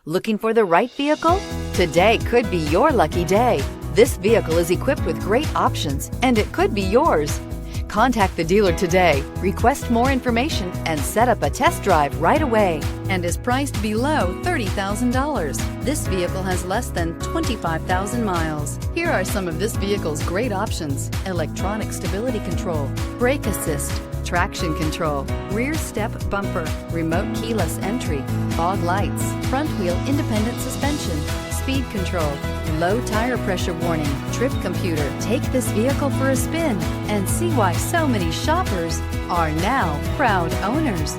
Looking for the right vehicle? Today could be your lucky day. This vehicle is equipped with great options, and it could be yours. Contact the dealer today, request more information, and set up a test drive right away, and is priced below $30,000. This vehicle has less than 25,000 miles. Here are some of this vehicle's great options: electronic stability control, brake assist, traction control, rear step bumper, remote keyless entry, fog lights, front wheel independent suspension, speed control, low tire pressure warning, trip computer. Take this vehicle for a spin and see why so many shoppers are now proud owners.